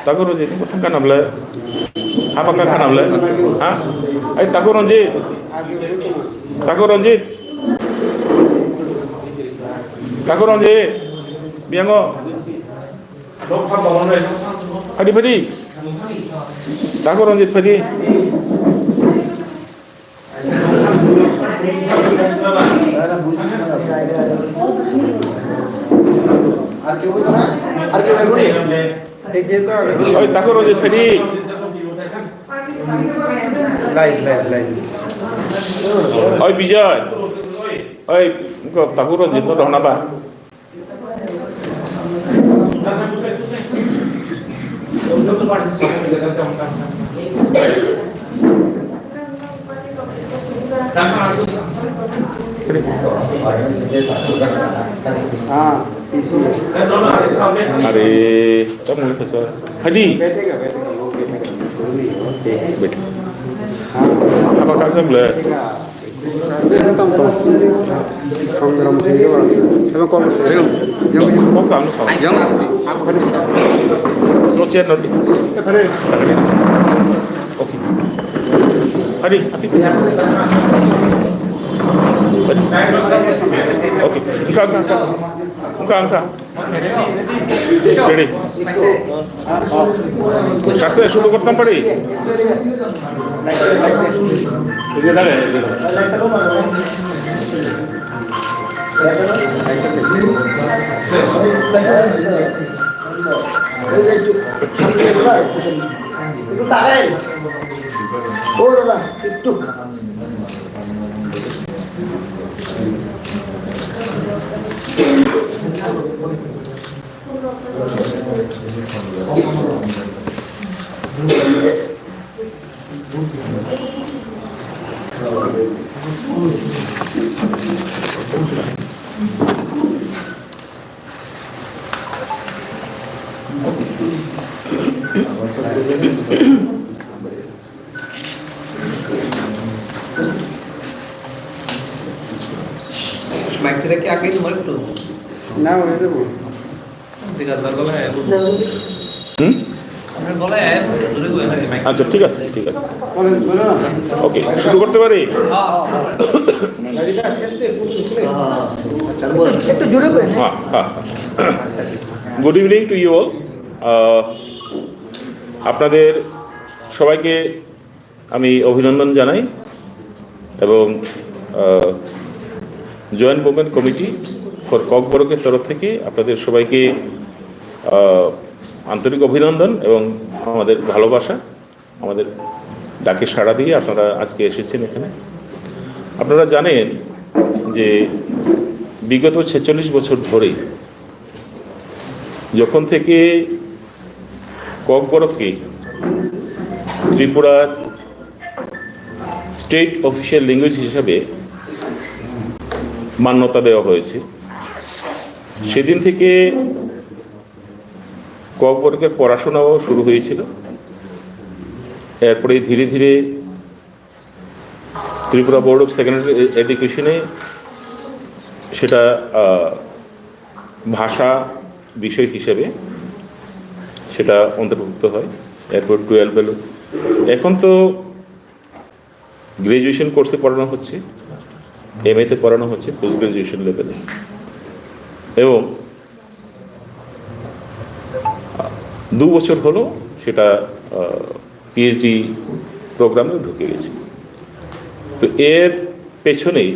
Taku Ranjit, kotong kan amla? Apa kan amla? Hah? Taku Ranjit. Taku Ranjit. Taku Ranjit. Biango. Hadi Fadi. Taku Ranjit Fadi. Oi, Taku Ranjit Fadi. Oi, Bijoy. Oi, kok Taku Ranjit tu dah napa? अरे कब मुझे फंसा हडी बैठेगा okay बैठ apa kagak boleh Sanggram sini wah emang kalau yang kok kamu sama yang aku kan bisa lo chat nanti oke hadi hati oke angka ready কাছে শুরু করতাম পারি একটু माइक से रखे आगे तुम्हारे तो ना वो इधर वो देखा दर गला है আমার গলা है দূরে গো है माइक আচ্ছা ঠিক আছে ওকে শুরু করতে পারি একটু জোরে করেন হ্যাঁ হ্যাঁ good evening to you all আপনাদের সবাইকে আমি অভিনন্দন জানাই এবং জয়েন্ট মুভমেন্ট কমিটি ফর ককবরকের তরফ থেকে আপনাদের সবাইকে আন্তরিক অভিনন্দন এবং আমাদের ভালোবাসা আমাদের ডাকে সাড়া দিয়ে আপনারা আজকে এসেছেন এখানে আপনারা জানেন যে বিগত ৪৬ বছর ধরে যখন থেকে ককবরককে ত্রিপুরার স্টেট অফিসিয়াল ল্যাঙ্গুয়েজ হিসাবে মান্যতা দেওয়া হয়েছে সেদিন থেকে ককবরকের পড়াশোনাও শুরু হয়েছিল এরপরে ধীরে ধীরে ত্রিপুরা বোর্ড অফ সেকেন্ডারি এডুকেশনে সেটা ভাষা বিষয় হিসেবে সেটা অন্তর্ভুক্ত হয় এরপর 12 এলো এখন তো গ্র্যাজুয়েশন কোর্সে পড়ানো হচ্ছে এমএতে পড়ানো হচ্ছে পোস্ট গ্র্যাজুয়েশন লেভেলে এবং 2 বছর হলো সেটা পিএইচডি প্রোগ্রামে ঢুকে গেছে তো এর পেছনেই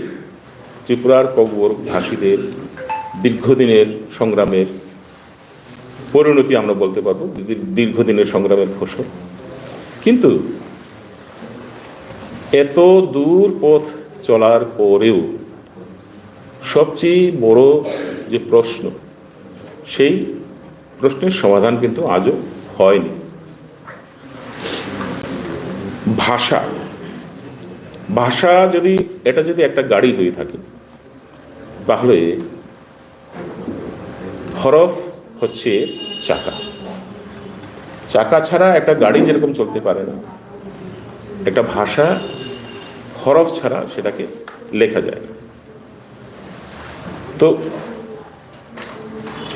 ত্রিপুরার ককবরক ভাষীদের দীর্ঘদিনের সংগ্রামের পরিণতি আমরা বলতে পারবো দীর্ঘদিনের সংগ্রামের ফসল কিন্তু এত দূর পথ চলার পরেও সবচেয়ে বড় যে প্রশ্ন সেই প্রশ্নের সমাধান কিন্তু আজও হয়নি ভাষা ভাষা যদি এটা যদি একটা গাড়ি হয়ে থাকে তাহলে হরফ হচ্ছে চাকা চাকা ছাড়া একটা গাড়ি যেরকম চলতে পারে না একটা ভাষা হরফ ছাড়া সেটাকে লেখা যায় না তো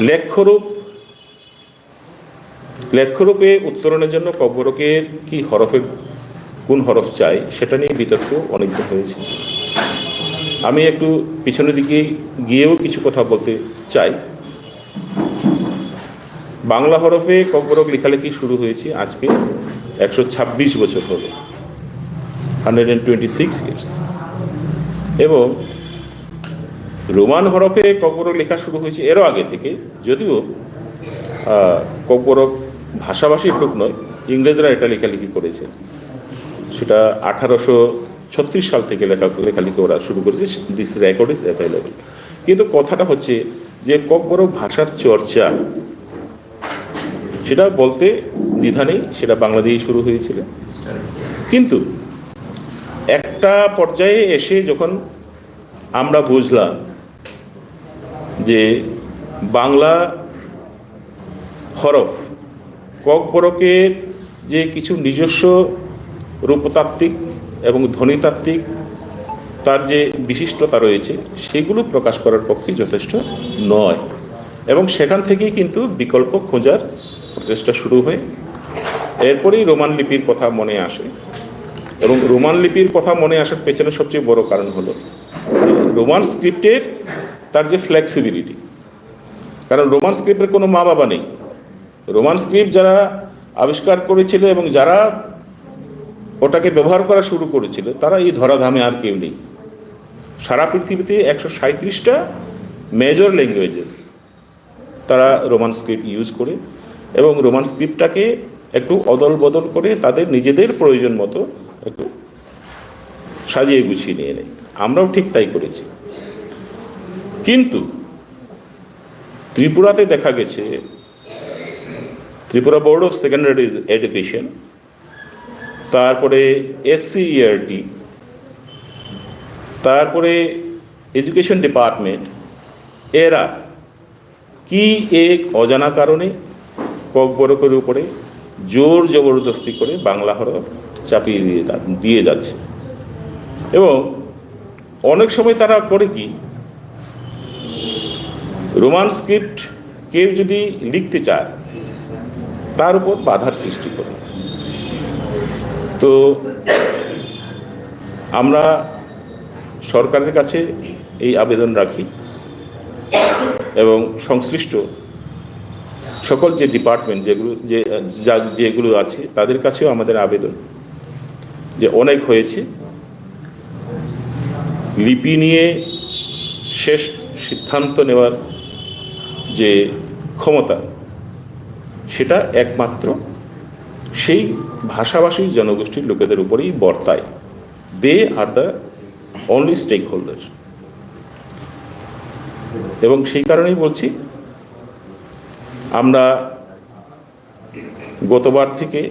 লেখ্যরূপ লেখ্যরূপে উত্তরণের জন্য কব্বরকের কি হরফের কোন হরফ চাই সেটা নিয়ে বিতর্ক অনেকদিন হয়েছে। আমি একটু পিছনের দিকে গিয়েও কিছু কথা বলতে চাই। বাংলা হরফে কব্বরক লেখালেখি শুরু হয়েছে আজকে 126 বছর হলো, 126 ইয়ার্স। এবং রোমান হরফে কব্বরক লেখা শুরু হয়েছে এরও আগে থেকে, যদিও কব্বরক ভাষাভাষীর লোক নয়, ইংরেজরা এটা লেখালেখি করেছে। সেটা 1836 সাল থেকে লেখালেখি ওরা শুরু করেছে। This record is available. কিন্তু কথাটা হচ্ছে যে কব্বরক ভাষার চর্চা সেটা বলতে দ্বিধা নেই, সেটা বাংলা দিয়েই শুরু হয়েছিল। কিন্তু একটা পর্যায়ে এসে যখন আমরা বুঝলাম যে বাংলা হরফ কব্বরকের যে কিছু নিজস্ব রূপতাত্ত্বিক এবং ধ্বনিতাত্ত্বিক তার যে বিশিষ্টতা রয়েছে সেগুলো প্রকাশ করার পক্ষে যথেষ্ট নয়, এবং সেখান থেকেই কিন্তু বিকল্প খোঁজার প্রচেষ্টা শুরু হয়। এরপরেই রোমান লিপির কথা মনে আসে, এবং রোমান লিপির কথা মনে আসার পেছনে সবচেয়ে বড় কারণ হলো রোমান স্ক্রিপ্টের তার যে ফ্লেক্সিবিলিটি। কারণ রোমান স্ক্রিপ্টের কোনো মা বাবা নেই। রোমান স্ক্রিপ্ট যারা আবিষ্কার করেছিল এবং যারা ওটাকে ব্যবহার করা শুরু করেছিল তারা এই ধরাধামে আর কেউ নেই। সারা পৃথিবীতে 137টা মেজর ল্যাঙ্গুয়েজেস তারা রোমান স্ক্রিপ্ট ইউজ করে, এবং রোমান স্ক্রিপ্টটাকে একটু অদল বদল করে তাদের নিজেদের প্রয়োজন মতো একটু সাজিয়ে গুছিয়ে নিয়ে নেয়। আমরাও ঠিক তাই করেছি। কিন্তু ত্রিপুরাতে দেখা গেছে, Tripura board of secondary education, তারপরে SCERT, তারপরে এডুকেশন ডিপার্টমেন্ট, এরা কি এক অজানা কারণে কব্বরকের উপরে জোর জবরদস্তি করে বাংলা হরফ চাপিয়ে দিয়ে যাচ্ছে। এবং অনেক সময় তারা করে কি, রোমান স্ক্রিপ্ট কেউ যদি লিখতে চায় তার উপর বাধার সৃষ্টি করে। তো আমরা সরকারের কাছে এই আবেদন রাখি, এবং সংশ্লিষ্ট সকল যে ডিপার্টমেন্ট যেগুলো আছে তাদের কাছেও আমাদের আবেদন যে অনেক হয়েছে, লিপি নিয়ে শেষ সিদ্ধান্ত নেওয়ার যে ক্ষমতা সেটা একমাত্র সেই ভাষাভাষী জনগোষ্ঠীর লোকেদের উপরেই বর্তায়। They are the only stakeholder. এবং সেই কারণেই বলছি, আমরা গতবার থেকে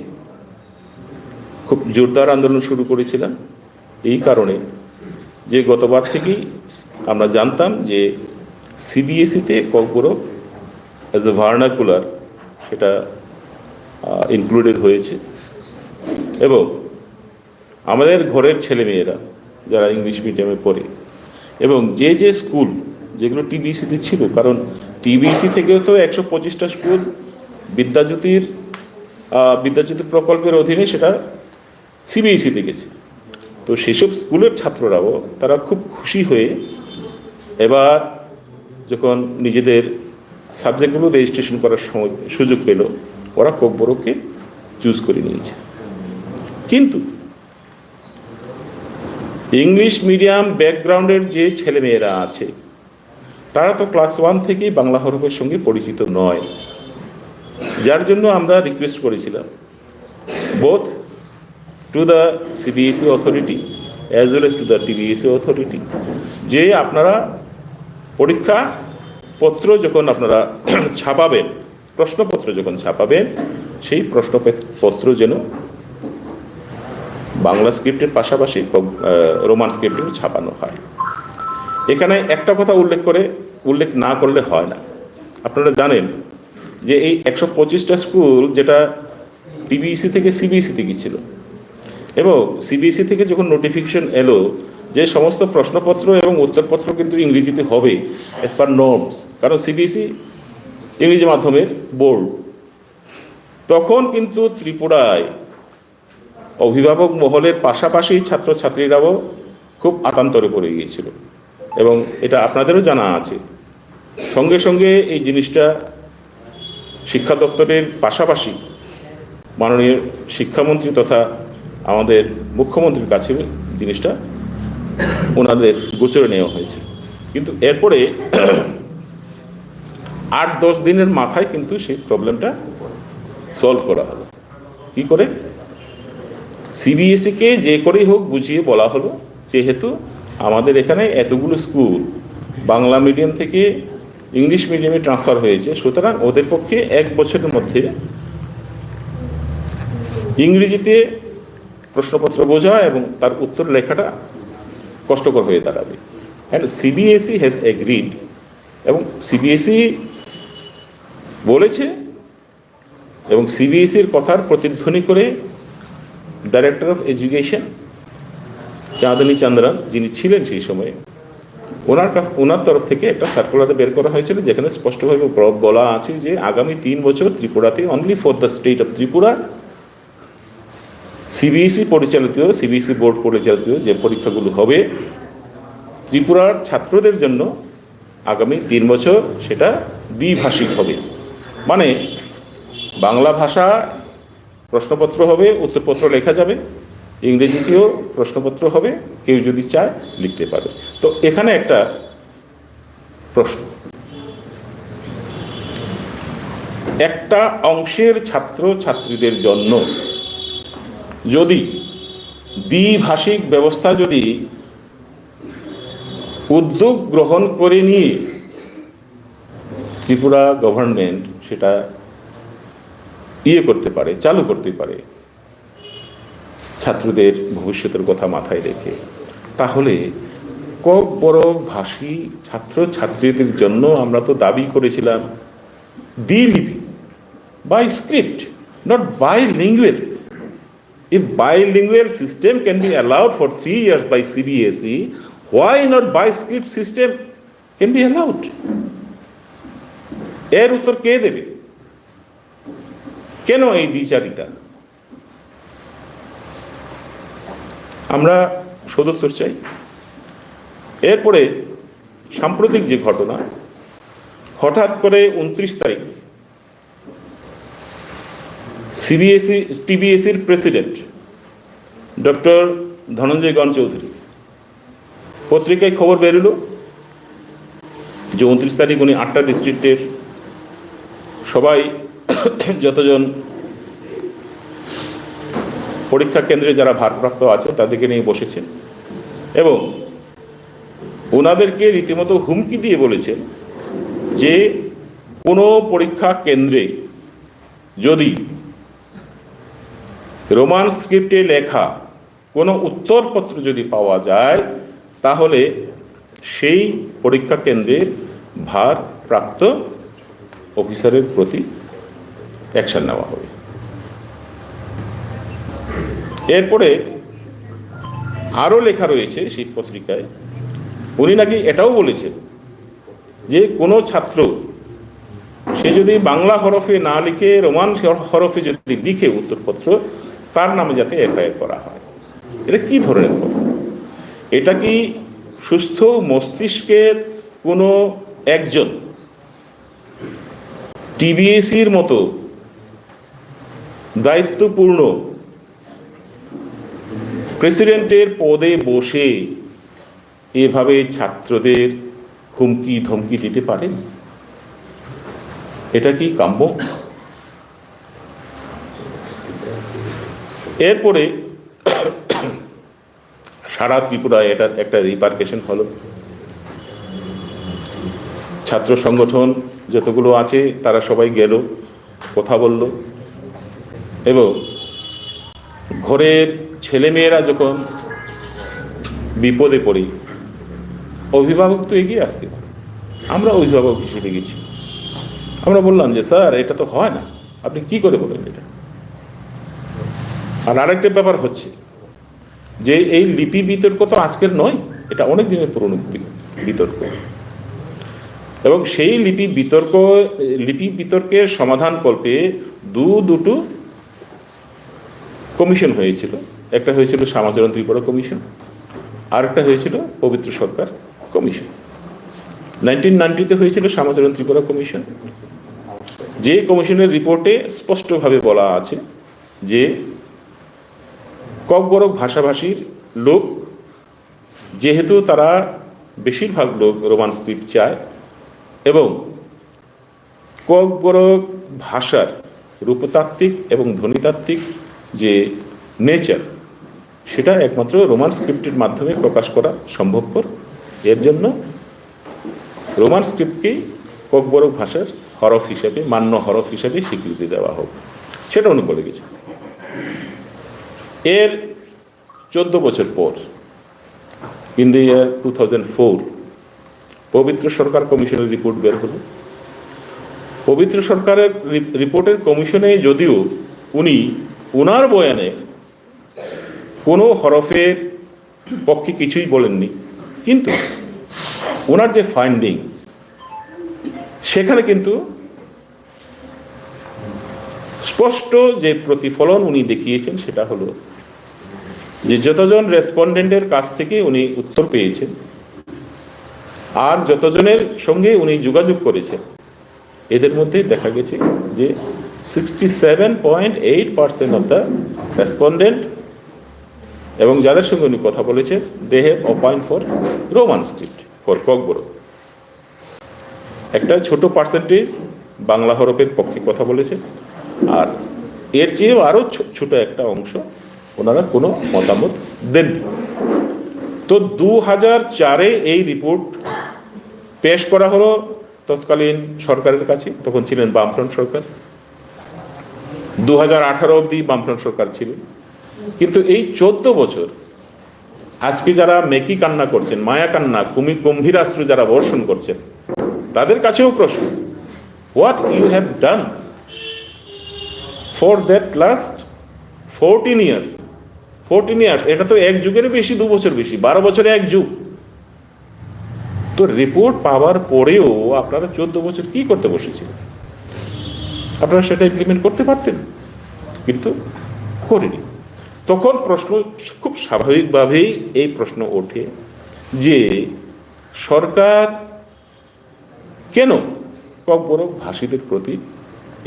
খুব জোরদার আন্দোলন শুরু করেছিলাম এই কারণে যে গতবার থেকেই আমরা জানতাম যে CBSE-তে কব্বরক অ্যাজ এ ভার্নাকুলার সেটা ইনক্লুডেড হয়েছে, এবং আমাদের ঘরের ছেলেমেয়েরা যারা ইংলিশ মিডিয়ামে পড়ে এবং যে স্কুল যেগুলো TBSE-তে ছিল, কারণ TBSE থেকেও তো 125টা স্কুল বিদ্যাজ্যোতি প্রকল্পের অধীনে সেটা CBSE-তে গেছে। তো সেসব স্কুলের ছাত্ররাও তারা খুব খুশি হয়ে এবার যখন নিজেদের সাবজেক্টগুলো রেজিস্ট্রেশন করার সুযোগ পেল, ওরা কব্বরককে চুজ করে নিয়েছে। কিন্তু ইংলিশ মিডিয়াম ব্যাকগ্রাউন্ডের যে ছেলেমেয়েরা আছে তারা তো ক্লাস 1 থেকেই বাংলা হরফের সঙ্গে পরিচিত নয়, যার জন্য আমরা রিকোয়েস্ট করেছিলাম both to the CBSE authority as well as to the TBSE authority যে আপনারা পরীক্ষা পত্র যখন আপনারা ছাপাবেন, প্রশ্নপত্র যখন ছাপাবেন, সেই প্রশ্নপত্র যেন বাংলা স্ক্রিপ্টের পাশাপাশি রোমান স্ক্রিপ্টেও ছাপানো হয়। এখানে একটা কথা উল্লেখ না করলে হয় না। আপনারা জানেন যে এই 125টা স্কুল যেটা TBSE থেকে CBSE-তে গিয়েছিল, এবং CBSE থেকে যখন নোটিফিকেশন এলো যে সমস্ত প্রশ্নপত্র এবং উত্তরপত্র কিন্তু ইংরেজিতে হবে অ্যাজ পার নর্মস, কারণ CBSE ইংরেজি মাধ্যমের বোর্ড। তখন কিন্তু ত্রিপুরায় অভিভাবক মহলের পাশাপাশি ছাত্রছাত্রীরাও খুব আতান্তরে পড়ে গিয়েছিল, এবং এটা আপনাদেরও জানা আছে। সঙ্গে সঙ্গে এই জিনিসটা শিক্ষা দপ্তরের পাশাপাশি মাননীয় শিক্ষামন্ত্রী তথা আমাদের মুখ্যমন্ত্রীর কাছে জিনিসটা ওনাদের গোচরে নেওয়া হয়েছে। কিন্তু এরপরে 8-10 দিনের মাথায় কিন্তু সেই প্রবলেমটা সলভ করা হলো। কি করে? সিবিএসইকে যে করেই হোক বুঝিয়ে বলা হলো, যেহেতু আমাদের এখানে এতগুলো স্কুল বাংলা মিডিয়াম থেকে ইংলিশ মিডিয়ামে ট্রান্সফার হয়েছে, সুতরাং ওদের পক্ষে 1 বছরের মধ্যে ইংরেজিতে প্রশ্নপত্র বোঝা এবং তার উত্তর লেখাটা কষ্টকর হয়ে দাঁড়াবে। অ্যান্ড সিবিএসই হ্যাজ এগ্রিড, এবং সিবিএসই বলেছে, এবং সিবিএসইর কথার প্রতিধ্বনি করে ডাইরেক্টর অফ এডুকেশন চাঁদনী চন্দ্রন, যিনি ছিলেন সেই সময়ে, ওনার তরফ থেকে একটা সার্কুলার বের করা হয়েছিল, যেখানে স্পষ্টভাবে বলা আছে যে আগামী 3 বছর ত্রিপুরাতে only for the state of Tripura CBSE পরিচালিত, সিবিএসই বোর্ড পরিচালিত যে পরীক্ষাগুলো হবে ত্রিপুরার ছাত্রদের জন্য আগামী 3 বছর সেটা দ্বিভাষিক হবে। মানে বাংলা ভাষা প্রশ্নপত্র হবে, উত্তরপত্র লেখা যাবে, ইংরেজিতেও প্রশ্নপত্র হবে, কেউ যদি চায় লিখতে পারে। তো এখানে একটা প্রশ্ন, একটা অংশের ছাত্র ছাত্রীদের জন্য যদি দ্বিভাষিক ব্যবস্থা যদি উদ্যোগ গ্রহণ করে নিয়ে ত্রিপুরা গভর্নমেন্ট সেটা করতে পারে, চালু করতে পারে ছাত্রদের ভবিষ্যতের কথা মাথায় রেখে, তাহলে কক বড় ভাষী ছাত্র ছাত্রীদের জন্য আমরা তো দাবি করেছিলাম দ্বিলিপি, bi script, not bilingual. If bilingual system can be allowed for 3 years by CBSE, why not bi-script system can be allowed? এর উত্তর কে দেবে? কেন এই দ্বিচারিতা? আমরা সদুত্তর চাই। এরপরে সাম্প্রতিক যে ঘটনা, হঠাৎ করে 29 তারিখ টিবিএসির প্রেসিডেন্ট ডক্টর ধনঞ্জয় গণ চৌধুরী পত্রিকায় খবর বেরোলো যে 29 তারিখ উনি 8টা ডিস্ট্রিক্টের সবাই যতজন পরীক্ষা কেন্দ্রে যারা ভারপ্রাপ্ত আছে তাদেরকে নিয়ে বসেছেন, এবং ওনাদেরকে রীতিমতো হুমকি দিয়ে বলেছেন যে কোনো পরীক্ষা কেন্দ্রে যদি রোমান স্ক্রিপ্টে লেখা কোনো উত্তরপত্র যদি পাওয়া যায়, তাহলে সেই পরীক্ষা কেন্দ্রের ভারপ্রাপ্ত অফিসারের প্রতি অ্যাকশন নেওয়া হবে। এরপরে আরও লেখা রয়েছে সেই পত্রিকায়, উনি নাকি এটাও বলেছেন যে কোনো ছাত্র সে যদি বাংলা হরফে না লিখে রোমান হরফে যদি লিখে উত্তরপত্র, তার নামে যাতে এফআইআর করা হয়। এটা কি ধরনের কথা? এটা কি সুস্থ মস্তিষ্কের কোনো একজন টিবিএসির মতো দায়িত্বপূর্ণ প্রেসিডেন্টের পদে বসে এভাবে ছাত্রদের হুমকি ধমকি দিতে পারেন? এটা কি কাম্য? এরপরে সারা ত্রিপুরায় এটার একটা রিপারকেশন হলো। ছাত্র সংগঠন যতগুলো আছে তারা সবাই গেল, কথা বলল, এবং ঘরের ছেলেমেয়েরা যখন বিপদে পড়ি অভিভাবক তো এগিয়ে আসতে পারে। আমরা অভিভাবক হিসেবে গেছি, আমরা বললাম যে স্যার এটা তো হয় না, আপনি কি করে বলেন এটা? আর আরেকটা ব্যাপার হচ্ছে যে এই লিপি বিতর্ক তো আজকের নয়, এটা অনেক দিনের পুরনো বিতর্ক, এবং সেই লিপি বিতর্কের সমাধান কল্পে দুটো কমিশন হয়েছিল। একটা হয়েছিল শ্যামাচরণ ত্রিপুরা কমিশন, আর একটা হয়েছিল পবিত্র সরকার কমিশন। 1990-তে হয়েছিল শ্যামাচরণ ত্রিপুরা কমিশন, যে কমিশনের রিপোর্টে স্পষ্টভাবে বলা আছে যে ককবরক ভাষাভাষীর লোক, যেহেতু তারা বেশিরভাগ লোক রোমান স্ক্রিপ্ট চায় এবং ককবরক ভাষার রূপতাত্ত্বিক এবং ধ্বনিতাত্ত্বিক যে নেচার, সেটা একমাত্র রোমান স্ক্রিপ্টের মাধ্যমে প্রকাশ করা সম্ভবপর। এর জন্য রোমান স্ক্রিপ্টকেই ককবরক ভাষার হরফ হিসেবে, মান্য হরফ হিসেবে স্বীকৃতি দেওয়া হোক, সেটা উনি বলে গেছেন। এর 14 বছর পর, ইন দ্য ইয়ার 2004, পবিত্র সরকার কমিশনের রিপোর্ট বের হলো। পবিত্র সরকারের রিপোর্টের কমিশনে যদিও উনি ওনার বয়ানে কোনো হরফের পক্ষে কিছুই বলেননি, কিন্তু ওনার যে ফাইন্ডিংস, সেখানে কিন্তু স্পষ্ট যে প্রতিফলন উনি দেখিয়েছেন সেটা হলো যে যতজন রেসপন্ডেন্টের কাছ থেকে উনি উত্তর পেয়েছেন আর যতজনের সঙ্গে উনি যোগাযোগ করেছেন, এদের মধ্যে দেখা গেছে যে 67.8% অফ দ্য রেসপন্ডেন্ট এবং যাদের সঙ্গে উনি কথা বলেছেন, they have appoint for Roman script for Kokborok. একটা ছোট পার্সেন্টেজ বাংলা হরফের পক্ষে কথা বলেছে, আর এর চেয়েও আরও ছোট একটা অংশ ওনারা কোনো মতামত দেননি। তো 2004-এ এই রিপোর্ট পেশ করা হলো তৎকালীন সরকারের কাছে, তখন ছিলেন বামফ্রন্ট সরকার। 2018 অবধি বামফ্রন্ট সরকার ছিল। কিন্তু এই 14 বছর আজকে যারা মেকি কান্না করছেন, মায়া কান্না, গম্ভীরাশ্রু যারা বর্ষণ করছেন, তাদের কাছেও প্রশ্ন, what you have done for that last 14 years. 14 years, এটা তো এক যুগের বেশি, 2 বছর বেশি, 12 বছরে এক যুগ। তো রিপোর্ট পাওয়ার পরেও আপনারা 14 বছর কি করতে বসেছিলেন? আপনারা সেটা ইমপ্লিমেন্ট করতে পারতেন, কিন্তু করেনি। তখন প্রশ্ন খুব স্বাভাবিকভাবেই এই প্রশ্ন ওঠে যে সরকার কেন ককবরক ভাষীদের প্রতি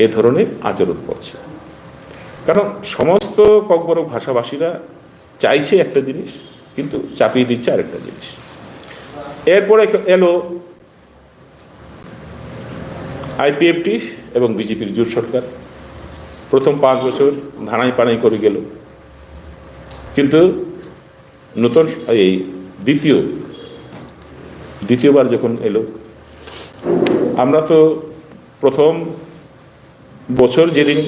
এ ধরনের আচরণ করছে? কারণ সমস্ত ককবরক ভাষাভাষীরা চাইছে একটা জিনিস, কিন্তু চাপিয়ে দিচ্ছে আরেকটা জিনিস। এরপরে এলো আইপিএফটি এবং বিজেপির জোট সরকার। প্রথম 5 বছর ধানাই পানাই করে গেল, কিন্তু নতুন এই দ্বিতীয়বার যখন এলো, আমরা তো প্রথম বছর যেদিন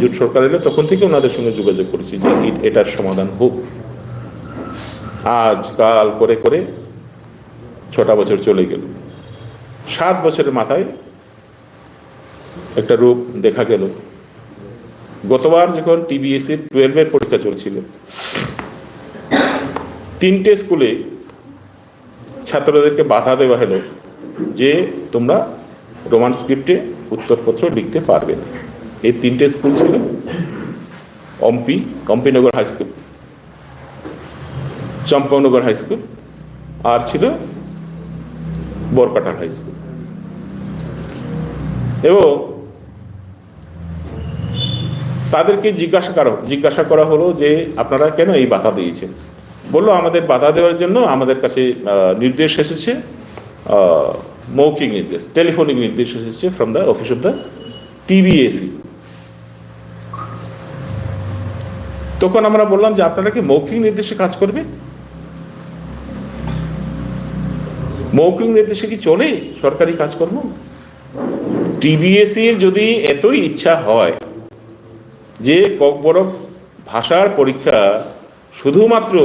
জোট সরকার এলো তখন থেকে ওনাদের সঙ্গে যোগাযোগ করেছি যে এটার সমাধান হোক। আজ কাল করে করে 6টা বছর চলে গেল। 7 বছরের মাথায় একটা রূপ দেখা গেল। গতবার যখন টিবিএসসির 12-এর পরীক্ষা চলছিল, 3টে স্কুলে ছাত্রদেরকে বাধা দেওয়া হলো যে তোমরা রোমান স্ক্রিপ্টে উত্তরপত্র লিখতে পারবে না। এই 3টে স্কুল ছিল Ampinagar high school, চম্পানগর high school, আর ছিল বরকাটার হাই স্কুল। এবং তাদেরকে জিজ্ঞাসা করা হলো যে আপনারা কেন এই বাধা দিয়েছেন? বললো আমাদের বাধা দেওয়ার জন্য আমাদের কাছে নির্দেশ এসেছে, মৌখিক নির্দেশ, টেলিফোনিক নির্দেশ এসেছে from the office of the TBSC. তখন আমরা বললাম যে আপনারা কি মৌখিক নির্দেশে কাজ করবে? মৌখিক নির্দেশে কি চলে সরকারি কাজকর্ম? টিবিএসসির যদি এতই ইচ্ছা হয় যে ককবরক ভাষার পরীক্ষা শুধুমাত্র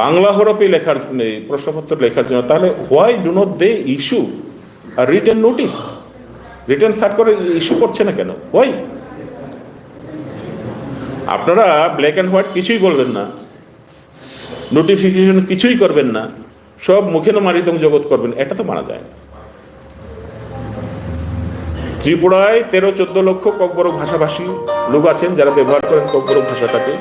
বাংলা হরফে লেখার প্রশ্নপত্র লেখার জন্য, তাহলে why do not they issue or written notice? Written circular issue করছে না কেন? হোয়াই? আপনারা ব্ল্যাক অ্যান্ড হোয়াইট কিছুই বলবেন না, নোটিফিকেশন কিছুই করবেন না, সব মুখে মারিতং জগৎ করবেন, এটা তো মানা যায় না। ত্রিপুরায় 13-14 লক্ষ ককবরক ভাষাভাষী লোক আছেন যারা ব্যবহার করেন ককবরক ভাষাটাকে।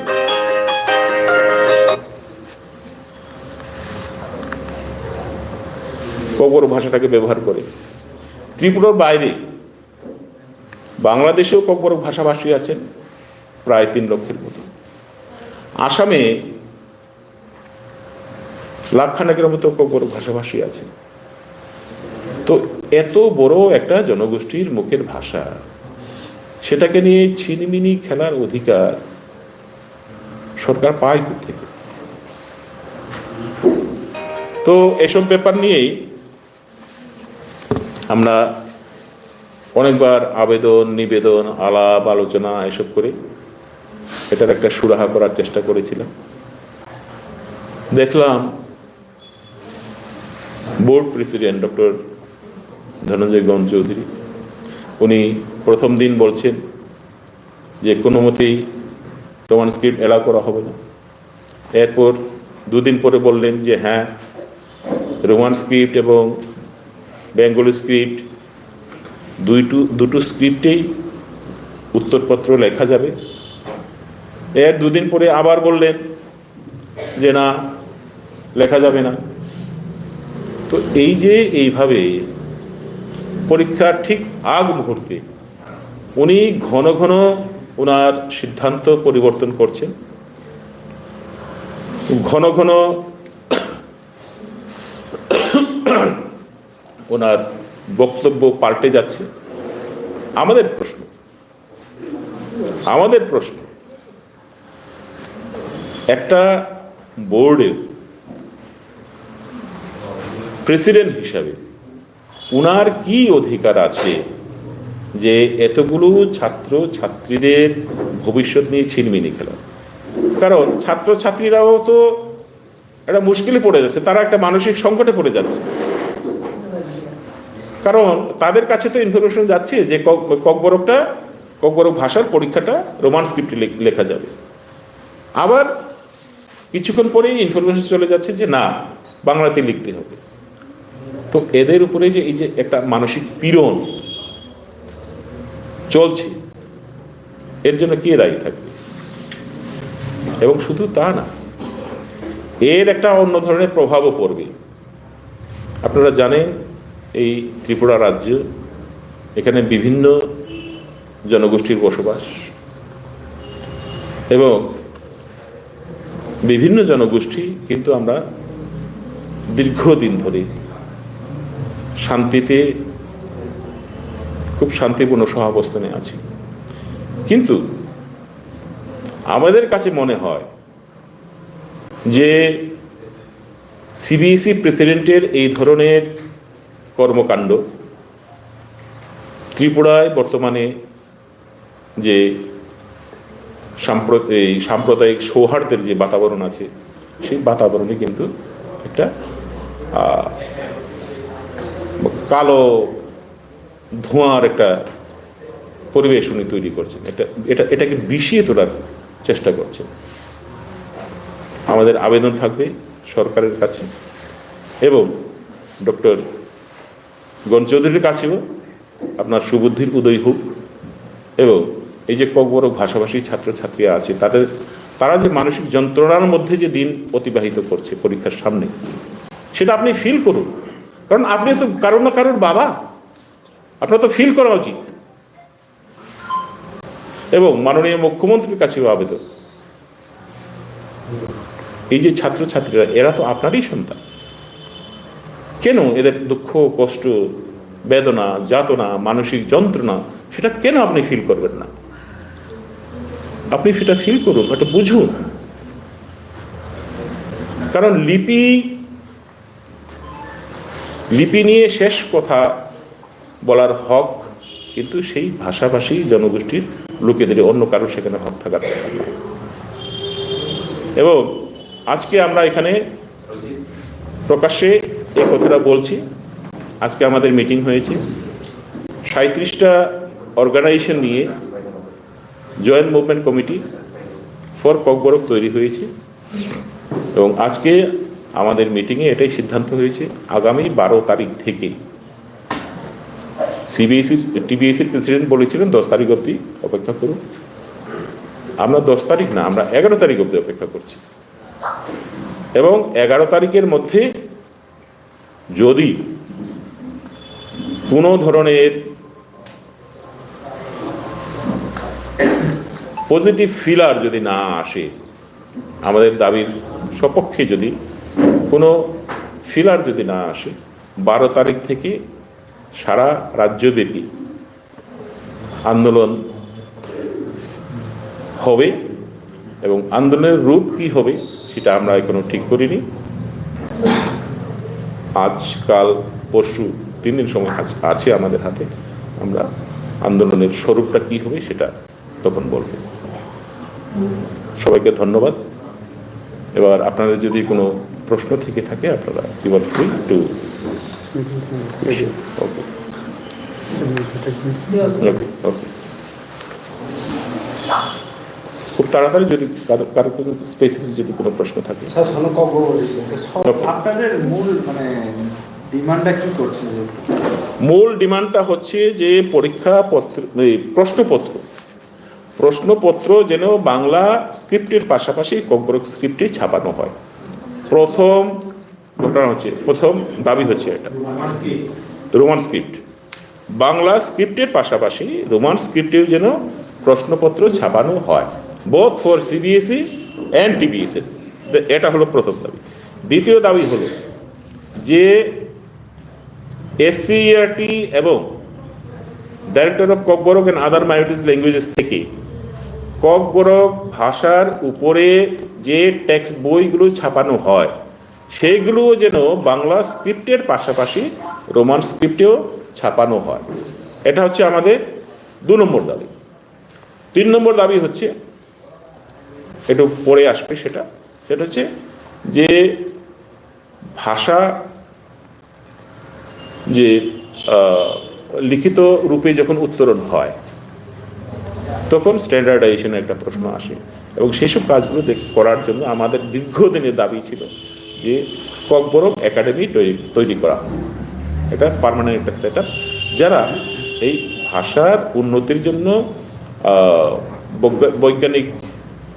ককবরক ভাষাটাকে ব্যবহার করে। ত্রিপুরার বাইরে বাংলাদেশেও ককবরক ভাষাভাষী আছেন প্রায় 3 লক্ষের মতো। আসামে লাখখানেকের মতো ককবরক ভাষাভাষী আছেন। তো এত বড় একটা জনগোষ্ঠীর মুখের ভাষা, সেটাকে নিয়ে ছিনিমিনি খেলার অধিকার সরকার পায় থেকে। তো এসব ব্যাপার নিয়েই আমরা অনেকবার আবেদন, নিবেদন, আলাপ আলোচনা এসব করে এটার একটা সুরাহা করার চেষ্টা করেছিলাম। দেখলাম বোর্ড প্রেসিডেন্ট ডক্টর ধনঞ্জয় গণ চৌধুরী, উনি প্রথম দিন বলছেন যে কোনো মতেই রোমান স্ক্রিপ্ট এলাও করা হবে না। এরপর 2 দিন পরে বললেন যে হ্যাঁ, রোমান স্ক্রিপ্ট এবং বেঙ্গলি স্ক্রিপ্ট দুটো স্ক্রিপ্টেই উত্তরপত্র লেখা যাবে। এর 2 দিন পরে আবার বললেন যে না, লেখা যাবে না। তো এই যে এইভাবে পরীক্ষার ঠিক আগ মুহূর্তে উনি ঘন ঘন ওনার সিদ্ধান্ত পরিবর্তন করছেন, ঘন ঘন ওনার বক্তব্য পাল্টে যাচ্ছে। আমাদের প্রশ্ন একটা বোর্ডের প্রেসিডেন্ট হিসাবে উনার কি অধিকার আছে যে এতগুলো ছাত্র ছাত্রীদের ভবিষ্যৎ নিয়ে ছিনমিনি খেলা? কারণ ছাত্র ছাত্রীরাও তো একটা মুশকিলে পড়ে যাচ্ছে, তারা একটা মানসিক সংকটে পড়ে যাচ্ছে। কারণ তাদের কাছে তো ইনফরমেশন যাচ্ছে যে ককবরক ভাষার পরীক্ষাটা রোমান স্ক্রিপ্টে লেখা যাবে, আবার কিছুক্ষণ পরেই ইনফরমেশন চলে যাচ্ছে যে না, বাংলাতে লিখতে হবে। তো এদের উপরে যে এই যে একটা মানসিক পীড়ন চলছে, এর জন্য কে দায়ী থাকবে? এবং শুধু তা না, এর একটা অন্য ধরনের প্রভাবও পড়বে। আপনারা জানেন এই ত্রিপুরা রাজ্য, এখানে বিভিন্ন জনগোষ্ঠীর বসবাস এবং বিভিন্ন জনগোষ্ঠী কিন্তু আমরা দীর্ঘদিন ধরে শান্তিতে, খুব শান্তিপূর্ণ সহাবস্থানে আছি। কিন্তু আমাদের কাছে মনে হয় যে সিবিএসই প্রেসিডেন্টের এই ধরনের কর্মকাণ্ড ত্রিপুরায় বর্তমানে যে সাম্প্রদায়িক সৌহার্দ্যের যে বাতাবরণ আছে, সেই বাতাবরণে কিন্তু একটা কালো ধোঁয়ার একটা পরিবেশ উনি তৈরি করছেন। এটাকে বিষিয়ে তোলার চেষ্টা করছেন। আমাদের আবেদন থাকবে সরকারের কাছে এবং ডক্টর গণ চৌধুরীর কাছেও আপনার সুবুদ্ধির উদয় হোক, এবং এই যে ককবরক ভাষাভাষী ছাত্রছাত্রীরা আছে তারা যে মানসিক যন্ত্রণার মধ্যে যে দিন অতিবাহিত করছে পরীক্ষার সামনে, সেটা আপনি ফিল করুন। কারণ আপনি তো কারোর না কারোর বাবা, আপনার তো ফিল করা উচিত। এবং মাননীয় মুখ্যমন্ত্রীর কাছেও আবেদন, এই যে ছাত্রছাত্রীরা, এরা তো আপনারই সন্তান। কেন এদের দুঃখ, কষ্ট, বেদনা, যাতনা, মানসিক যন্ত্রণা, সেটা কেন আপনি ফিল করবেন না? আপনি সেটা ফিল করুন, এটা বুঝুন। কারণ লিপি নিয়ে শেষ কথা বলার হক কিন্তু সেই ভাষাভাষী জনগোষ্ঠীর লোকেদের, অন্য কারো সেখানে হক থাকার কথা না। এবং আজকে আমরা এখানে প্রকাশ্যে এই কথাটা বলছি। আজকে আমাদের মিটিং হয়েছে, 37টা অর্গানাইজেশন নিয়ে joint movement committee for Kokborok তৈরি হয়েছে। এবং আজকে আমাদের মিটিংয়ে এটাই সিদ্ধান্ত হয়েছে, আগামী 12 তারিখ থেকে টিবিএসির প্রেসিডেন্ট বলেছিলেন 10 তারিখ অবধি অপেক্ষা করুন। আমরা 10 তারিখ না, আমরা 11 তারিখ অবধি অপেক্ষা করছি, এবং 11 তারিখের মধ্যে যদি কোনো ধরনের পজিটিভ ফিলার যদি না আসে, আমাদের দাবির সপক্ষে যদি কোনো ফিলার যদি না আসে, 12 তারিখ থেকে সারা রাজ্যব্যাপী আন্দোলন হবে, এবং আন্দোলনের রূপ কি হবে সেটা আমরা এখনো ঠিক করিনি। আজকাল পরশু 3 দিন সময় আছে আমাদের হাতে, আমরা আন্দোলনের স্বরূপটা কি হবে সেটা তখন বলব। সবাইকে ধন্যবাদ। এবার আপনাদের যদি কোনো প্রশ্ন থেকে থাকে আপনারা ইউ আর ফ্রি টু। ওকে ওকে ওকে, খুব তাড়াতাড়ি যদি কারো কোনো স্পেসিফিক যদি কোনো প্রশ্ন থাকে। স্যার শোনো কবে বলেছিলেন আপনাদের মূল ডিমান্ডটা কি করছেন? মূল ডিমান্ডটা হচ্ছে যে প্রশ্নপত্র যেন বাংলা স্ক্রিপ্টের পাশাপাশি ককবরক স্ক্রিপ্টে ছাপানো হয়। প্রথম দাবি হচ্ছে এটা, রোমান স্ক্রিপ্ট, বাংলা স্ক্রিপ্টের পাশাপাশি রোমান স্ক্রিপ্টেও যেন প্রশ্নপত্র ছাপানো হয়, বোথ ফর সিবিএসই অ্যান্ড টিবিএসই। এটা হলো প্রথম দাবি। দ্বিতীয় দাবি হলো যে এসসিইআরটি এবং director of Kokborok and other minorities languages থেকে ককবরক ভাষার উপরে যে টেক্সট বইগুলো ছাপানো হয় সেইগুলো যেন বাংলা স্ক্রিপ্টের পাশাপাশি রোমান স্ক্রিপ্টেও ছাপানো হয়। এটা হচ্ছে আমাদের 2 নম্বর দাবি। 3 নম্বর দাবি হচ্ছে, একটু পরে আসবে সেটা হচ্ছে যে ভাষা যে লিখিত রূপে যখন উত্তরণ হয় তখন স্ট্যান্ডার্ডাইজেশনের একটা প্রশ্ন আসে, এবং সেসব কাজগুলো করার জন্য আমাদের দীর্ঘদিনের দাবি ছিল যে ককবরক একাডেমি তৈরি করা। এটা পার্মানেন্ট একটা সেট আপ, যারা এই ভাষার উন্নতির জন্য বৈজ্ঞানিক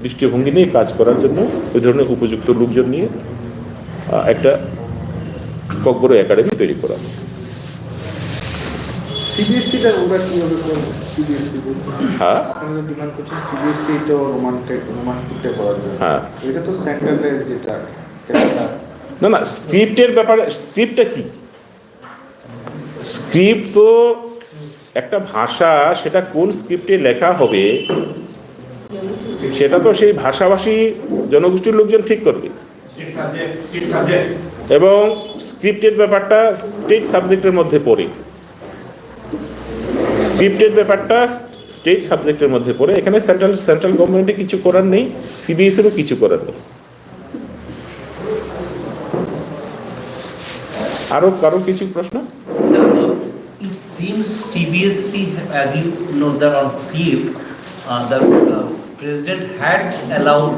দৃষ্টিভঙ্গি নিয়ে কাজ করার জন্য ওই ধরনের উপযুক্ত লোকজন নিয়ে একটা ককবরক একাডেমি তৈরি করা। সিবিএসসিটা ওরা কিভাবে করবে? সিবিএসসি হ্যাঁ, আপনারা ডিমান্ড করছেন সিবিএসসিটা রোমান স্ক্রিপ্টে করার জন্য। হ্যাঁ, এটা তো সেন্ট্রালের যেটা না স্ক্রিপ্টের ব্যাপারে। স্ক্রিপ্টটা কি? স্ক্রিপ্ট তো একটা ভাষা, সেটা কোন স্ক্রিপ্টে লেখা হবে সেটা তো সেই ভাষাভাষী জনগোষ্ঠীর লোকজন ঠিক করবে, এবং স্ক্রিপ্টের ব্যাপারটা স্টেট সাবজেক্টের মধ্যে পড়ে। স্ক্রিপ্টের ব্যাপারটা স্টেট সাবজেক্টের মধ্যে পড়ে। এখানে সেন্ট্রাল গভর্নমেন্টে কিছু করার নেই, সিবিএসইরও কিছু করার নেই। আরো কারো কিছু প্রশ্ন? It seems TBSC, as you know, that on 5th, the president had allowed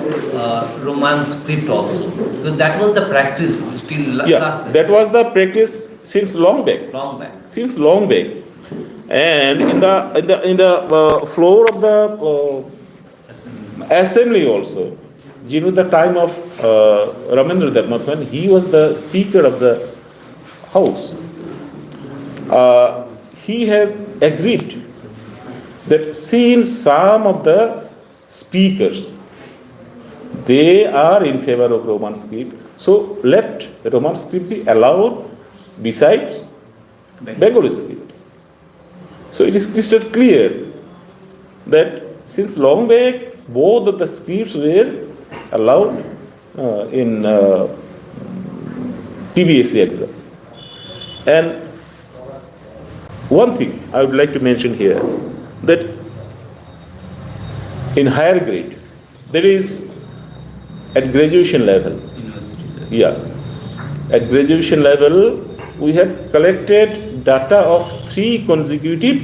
Roman script also, because that was the practice still last Yeah, that was the practice since long back. Long back. And in the floor of the assembly also, you know, the time of Ramendra Dharmat, when he was the speaker of the house, he has agreed that since some of the speakers, they are in favor of Roman script, so let Roman script be allowed besides Bengali script. So it is crystal clear that since long back both of the scripts were allowed in TBSC exam. And one thing I would like to mention here, that in higher grade there is at graduation level, at graduation level we have collected data of 3 consecutive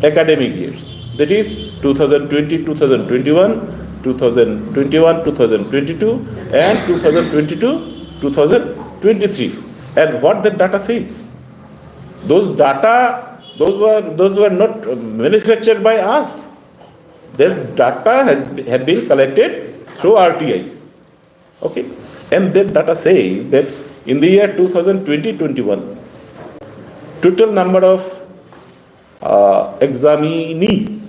academic years, that is 2020, 2021, 2021, 2022 and 2022, 2023. And what that data says, those data those were not manufactured by us. This data have been collected through RTI. Okay, and that data says that in the year 2020-21, total number of examinee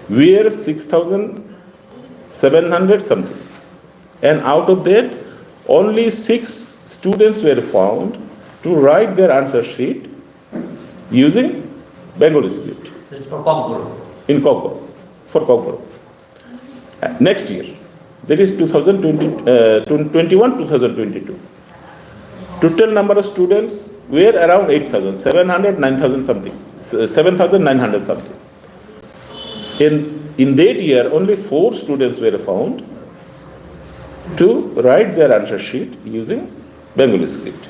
were 6,700 something, and out of that, only 6 students were found to write their answer sheet using Bengali script This is for Cockburn. in Kogboro, for Kogboro. Next year, that is 2021-2022. Total number of students were around 8,000, 700, 9,000 something, 7,900 something. In that year, only 4 students were found to write their answer sheet using Bengali script.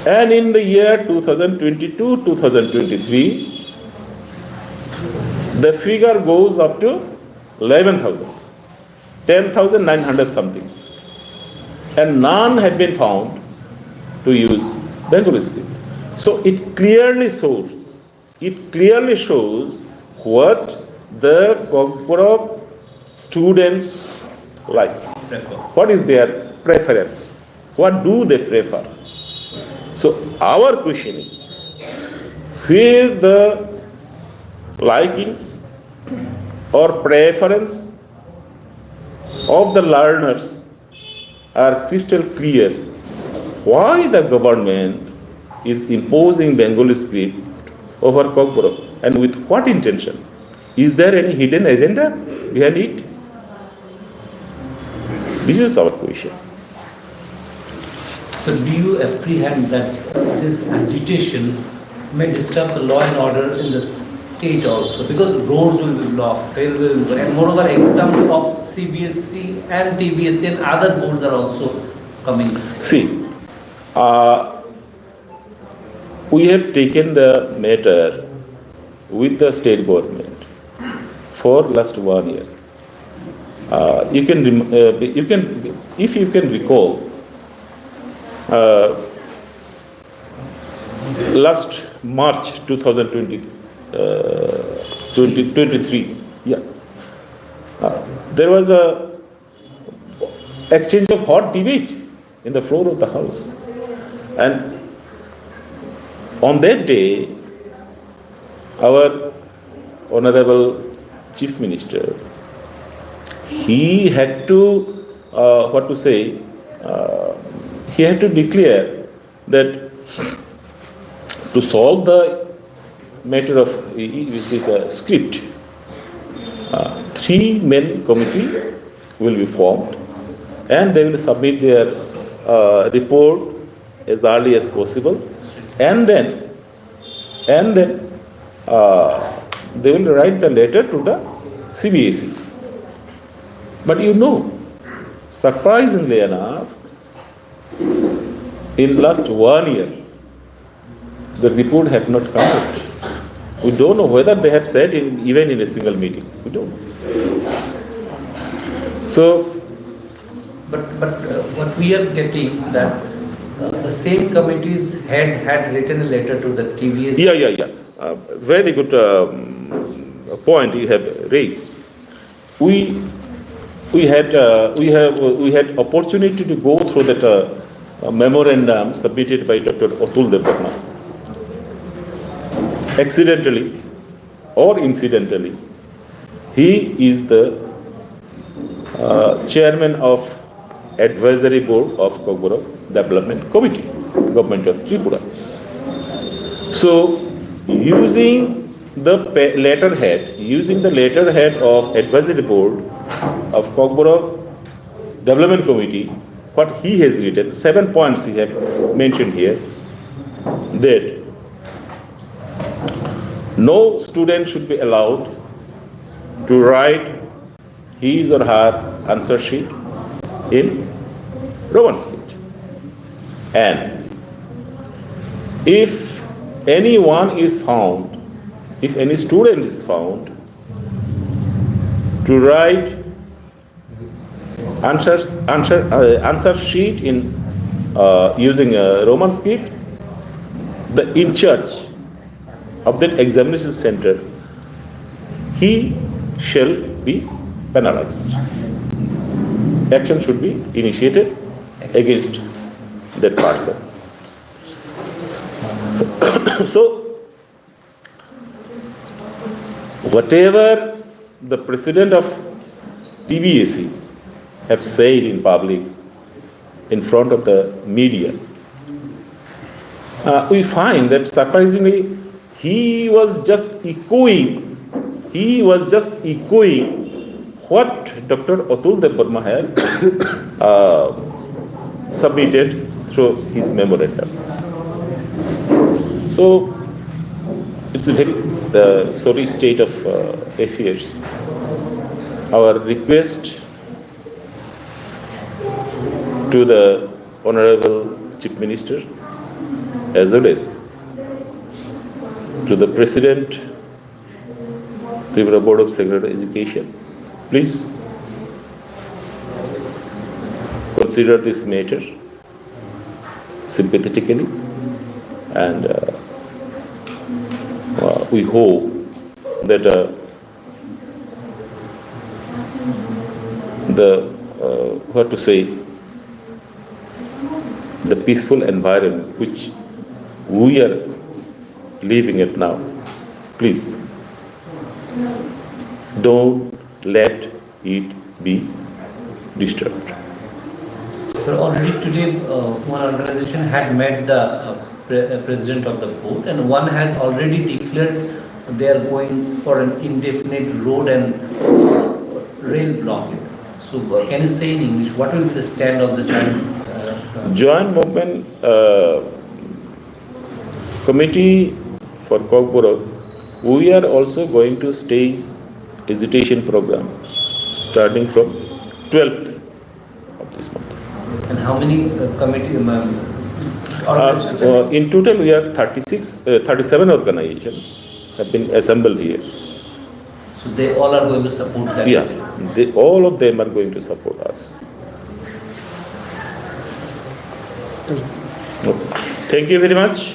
And in the year 2022-2023, the figure goes up to 11,000, 10,900 something. And none have been found to use Bengali script. So it clearly shows what the Kogboro students like. What is their preference? What do they prefer? So our question is, where the likings or preference of the learners are crystal clear, why the government is imposing Bengali script over Kogboro, and with what intention? Is there any hidden agenda behind it? This is our question. So do you apprehend that this agitation may disturb the law and order in the state also? Because roads will be blocked, railway will be blocked, and moreover exams of CBSE and TBSE and other boards are also coming. See, we have taken the matter with the state government for last 1 year. If you can recall, last March 2023, there was a exchange of hot debate in the floor of the House, and on that day, our Honorable Chief Minister, he had to, he had to declare that to solve the matter of this script, 3-man committee will be formed, and they will submit their report as early as possible, and then they will write the letter to the CBSE. But surprisingly enough, in last 1 year, the report have not come out. We don't know whether they have said even in a single meeting. We don't know. So, But what we are getting that the same committees had written a letter to the TBSE. yeah. Very good point you have raised. We had opportunity to go through that memorandum submitted by Dr. Atul Devarma. Accidentally or incidentally, he is the chairman of Advisory Board of Kogboro Development Committee, Government of Tripura. So, using the letterhead of Advisory Board of Kogboro Development Committee, what he has written, 7 points he have mentioned here, that no student should be allowed to write his or her answer sheet in Roman script. And if any student is found to write answer sheet in using a Roman script, the in charge of that examination center, he shall be penalized. Action should be initiated against that person. So, whatever the president of TBAC have said in public, in front of the media, we find that surprisingly he was just echoing what Dr. Atul Dev Burma had submitted through his memorandum. So it's a very sorry state of affairs. Our request to the Honorable Chief Minister, as well as to the President, Tripura Board of Secondary Education, please consider this matter sympathetically, and we hope that the peaceful environment which we are living it now, please don't let it be disturbed. So already today, one organization had met the president of the board, and one has already declared they are going for an indefinite road and rail blockade. So can you say in English, what will be the stand of the Joint Movement Committee for Kokborok, we are also going to stage agitation program starting from 12th of this month. And how many committee organizations? In total, we have 37 organizations have been assembled here. So they all are going to support that? Yeah, all of them are going to support us. Okay. Thank you very much.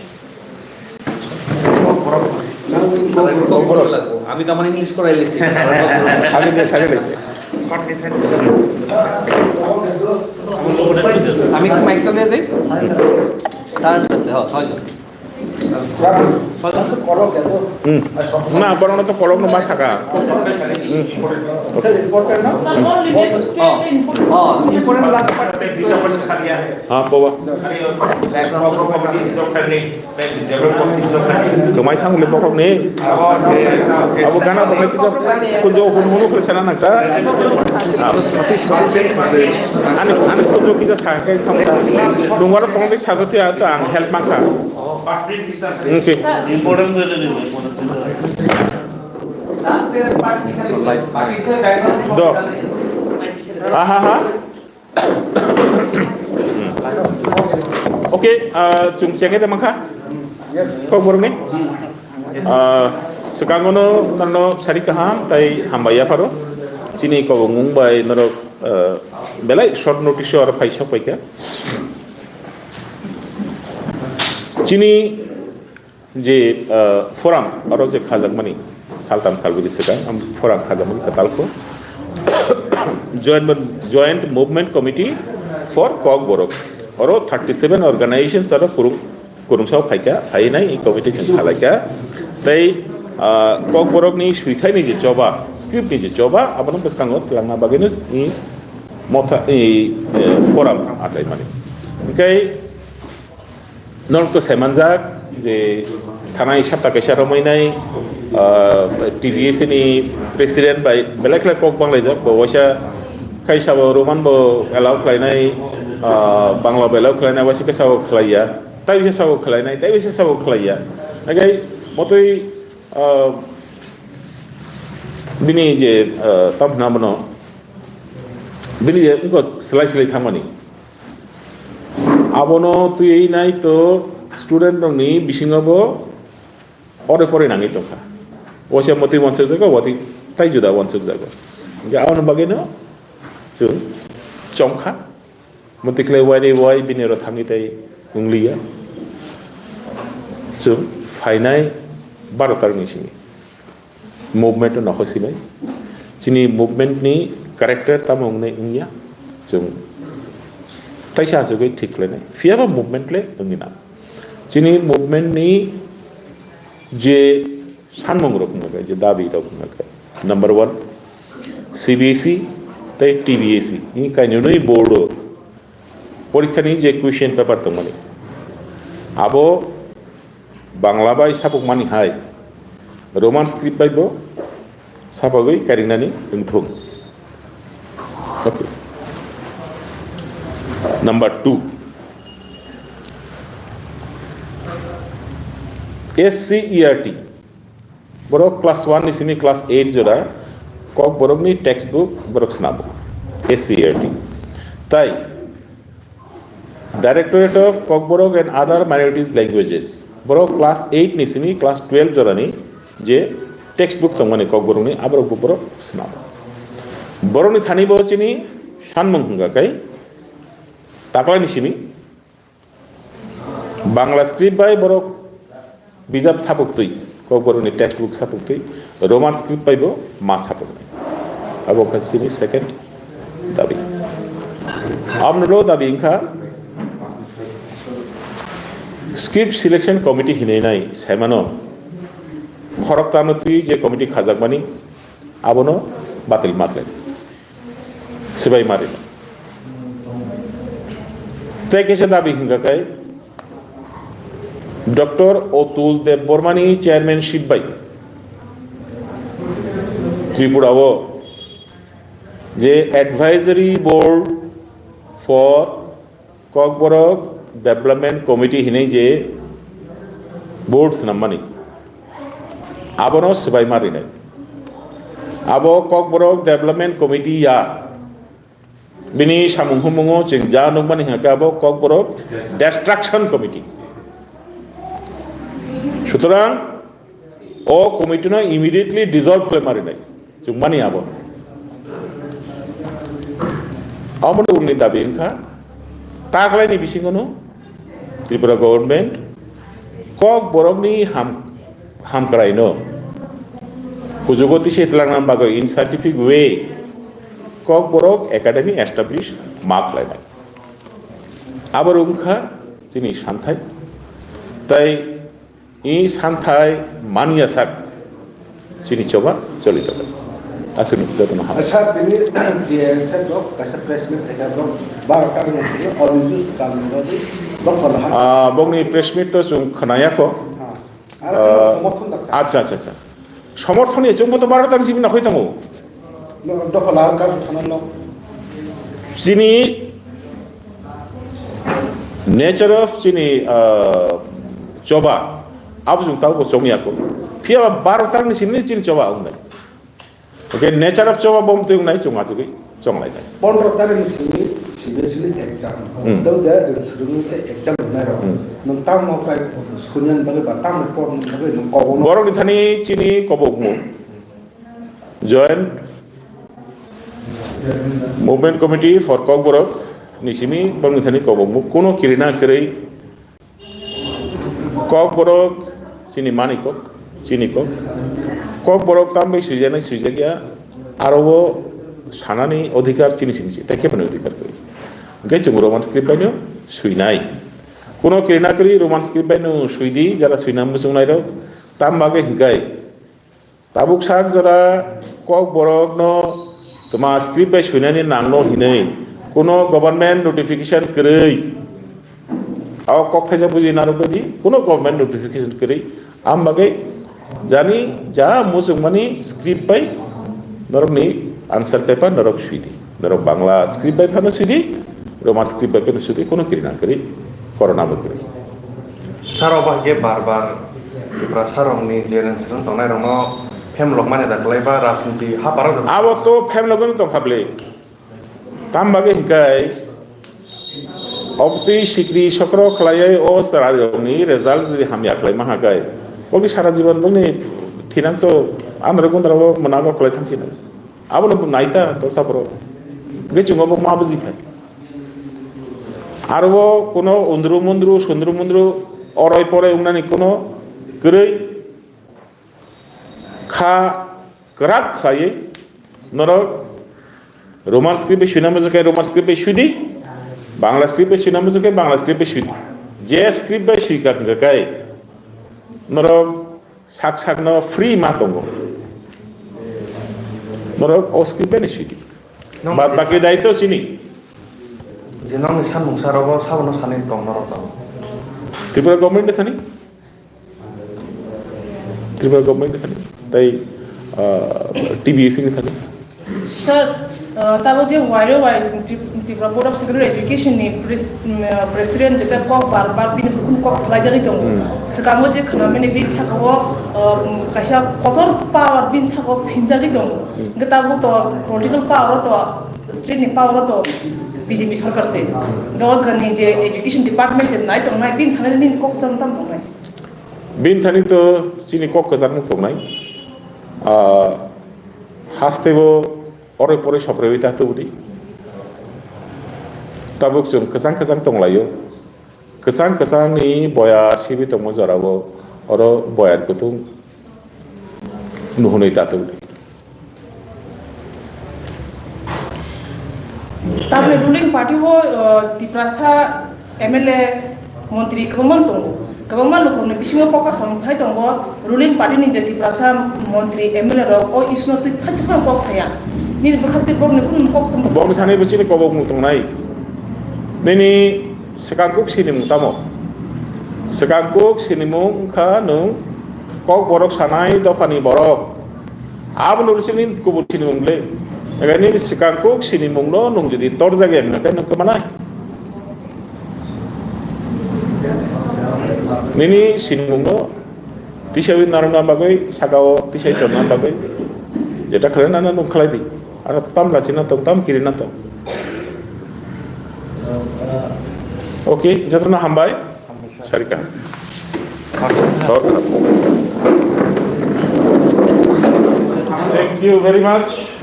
আমি তো আমার English করাই লেছি আমি কি মাইকটা দিয়ে যাই না বরং তো করব না সাকা হ্যাঁ বাবা kemai thang le pokok ni abu kana to neki jab kujo hunu khresana nakta ani kujo kisa sakai thamta dungwara tongde sagati ata ang help mangka okay important do aha okay chung chenge de mangka kok borne sekangono nano sari kaham tai hambaya paro chini ko mumbai naro belai short notice or paisa paika chini je forum aro je khajak saltam salbiri seka forum khajamani katalko joint movement committee for Kokborok oro 37 organizations are kurungsau phaika phainai committee jeng khalaika tai Kokborok ni suikhai ni je choba script ni je choba abano beskango langa bagene ni motha forum asai mani kai non ko semanjak je thanai sapta kaisa romainai TBAC ni president by belakla kok banglai bawaisa kaisa roman bo allow khlainai bangla belakla khlainai wasi kaisa khlaiya tai bisa sawo khlainai tai bisa sawo khlaiya agai motoi bini je tamna mano bini je ko selai thamani abono tu ei nai to student ni bisingobo ore pore nangi toka wasi moti wansuk jago wati tai juda wansuk jago ga awon bageno su chongkha moti kle wai bini ro thangi tai unglia जों फाइनाय 12टानि सिनि movement नखसिनाय जोंनि मुभमेन्टनि कारेक्टार तामुंनाय इंया जों ताइसा जुगै थिखलायनाय फियाबा मुभमेन्टले जोंनि नाम जोंनि मुभमेन्टनि जे सानमंग रखुंगाय जे दाबि रखुंगाय नम्बर 1 CBSE ताई TBSE इ काइनोनै बोर्ड परीक्षानि जे क्वेश्चन पेपर दंमाने आबो बांला बाय साबक मानि हाय रोमान स्क्रिप्ट बायबो साबगै कारिनानि ओंथुं okay number 2 SCERT borok class 1 ni sini class 8 jora kok borok ni textbook borok snabo SCERT tai Directorate of Kokborok and Other Minorities Languages borok class 8 ni sini class 12 jora ni je textbook tongmani Kokborok ni aborok borok snabo borok ni thani bo chini sanmung hunga kai takla ni sini Bangla script by borok बिजाब सापक्तै ककबरनि textbook सापक्तै Roman script पाइबो मा सापक्तै अब खासिनि second दाबि आमनलो दाबि इंखा script selection committee हिनाय सायमानो खरकतानथि जे committee खाजाकमानि आबनो बातिल माखले सिबाय मारि तेकेसे दाबि हिंगाकाय Dr. Otul Dev Bormani chairmanship by Tripura je advisory board for Kokborok Development Committee hinai je boards namani abono sibai marinai abo Kokborok Development Committee ya bini samung humungo jeng ja nungmani haka abo Kokborok Destruction Committee সুতরাং ও committee না immediately dissolve করে মারি নাই চুম্মানি আবো আমন উনি দাবি ইনখা তাকলাইনি বিসিংগনো ত্রিপুরা গভর্নমেন্ট কক বরকনি হামকরাইনো কুজগতি সেতলাংনাম বাগো in scientific way Kokborok academy establish মার্ক লাইনাই আবার উনখা তিনি সান্থাই তাই ই সান্থাই মানিয়া সাক চিনি চবা চলিত আসলে যতন হয় স্যার তিনি ডিএসএ ডক কাছে প্লেসমেন্ট থেকে ডক 12টার মধ্যে অলজুস কামনদি ডক বলা বংনি প্রেসমিট তো जों खोनायाखो আর সমর্থন আছে আচ্ছা আচ্ছা আচ্ছা সমর্থন এ जोंबो तो 12টার সিবি না হইতামু ডক লার কাজ থানালো চিনি नेचर ऑफ चिनी चोबा अब जों तावको चोंगियाको फिया 12टार नि सिनि चिनि चोबा उंनाय ओके नेचर ऑफ चोबा बम ते उंनाय चोंगासुगै चोंलाय 15টার মধ্যে সিরিয়াসলি एग्जाम তো যা সুরুতে एग्जाम নাইরো নতাম মপাই সুনিয়ান বলে বাতাম পর নবে কবন বরং থানি চিনি কবমু joint movement committee for kokborok নিসিমি বংথানি কবমু কোনো কিরিনা করেই kokborok চিনি মানিকক চিনিকক kokborok তামবে সুজানাই সুজাগিয়া আরও সানানি অধিকার চিনি চিনিছি তাই কেমন অধিকার করি গাই जों রোমান স্ক্রিপ্ট বাইনো সুইনাই কোনো কিরিনা করি রোমান স্ক্রিপ্ট বাইনো সুইদি যারা সুইনাম মুসুংনাইরো তাম বাগে হিংগাই তাবুক সাক যারা kokborok no তোমা স্ক্রিপ্ট বাই সুইনানি নাংনো হিनै কোনো গভর্নমেন্ট নোটিফিকেশন করেই আও কক্তাইজা বুঝি নারকদি কোনো গভর্নমেন্ট নোটিফিকেশন করেই আম বাগে জানি যা মুসুং মানি স্ক্রিপ্ট বাই নরকনি আনসার পেপার নরক সুইদি নরক বাংলা স্ক্রিপ্ট বাই ফানো সুইদি রোমান স্ক্রিপ্ট বাই ফানো সুইদি কোনো কিরিনা করি করোনা বকরি সারাও বাগে বারবার ত্রিপুরা সারংনি জেনারেশন তংনাই রংনো फेमलक माने दाखलायबा राजनीति हाबाराव आबो तो फेमलगन तो खाबले ताम बागे हिंकाय अबति सिक्री सक्र खलायै ओ सारानि रिजाल्ट जदि हामिया खलाय माहागाय बगि सारा जीवन बगनि थिनां तो आमर गुनद्राव मनाबो खलाय थांसिना आबो नायता तो सापरो गेचुंगबो माबुजि खाय आरो कोनो उन्द्रु मुन्द्रु सुन्द्रु मुन्द्रु अराय पराय उंनानै कोनो गोरै खा kerak khaye norok roman script shunam jokai roman script shudi bangla script shunam jokai bangla script shudi je script ba shikar ngakai norok sak sak no free ma tongo norok o script ne shudi bad baki daito sini jenong ni san mungsarago sabono sanin tong norok Tripura government thani Tripura government thani tai TBC ni thani Sir, tabo je wire wire Tripura Board of Secondary Education ni president jeta ko bar bin hukum ko slajar itu. Sekarang je kena mene bin sakawo kasha kotor power bin sakawo pinjal itu. Kita tabo to political power to state ni power to BJP sarkar se. Gawas kan je education department je naik to naik bin thane bin kok santam to naik. bin thani to sini kok kazan to nai hastebo ore pore soprevita to udi tabuk jong kesang kesang tonglayo kesang kesang ni boya sibi to mo jarabo oro boya kutung nuhunoi ta to udi Tapi ruling party wo diprasa MLA Menteri Keuangan tunggu. Keuangan lu kena bisma fokus sama thai tunggu. Ruling party ni jadi diprasa Menteri MLA ro oh isu nanti thai cepat fokus saya. Ni berkati bom ni pun fokus sama. bom thani besi ko bom tong nai nini sekangkuk sini mutamo sekangkuk sini mung kha nu kok borok sanai do pani borok abnul sini kubur sini mungle agani sekangkuk sini mungno nung jadi tor jage na kan ke mana nini sini mungno tishawi naruna bagai sagao tishai torna bagai jeta khalena na nung khalai di ara tam lachina to tam kirina to okay jatna hambai sarika thank you very much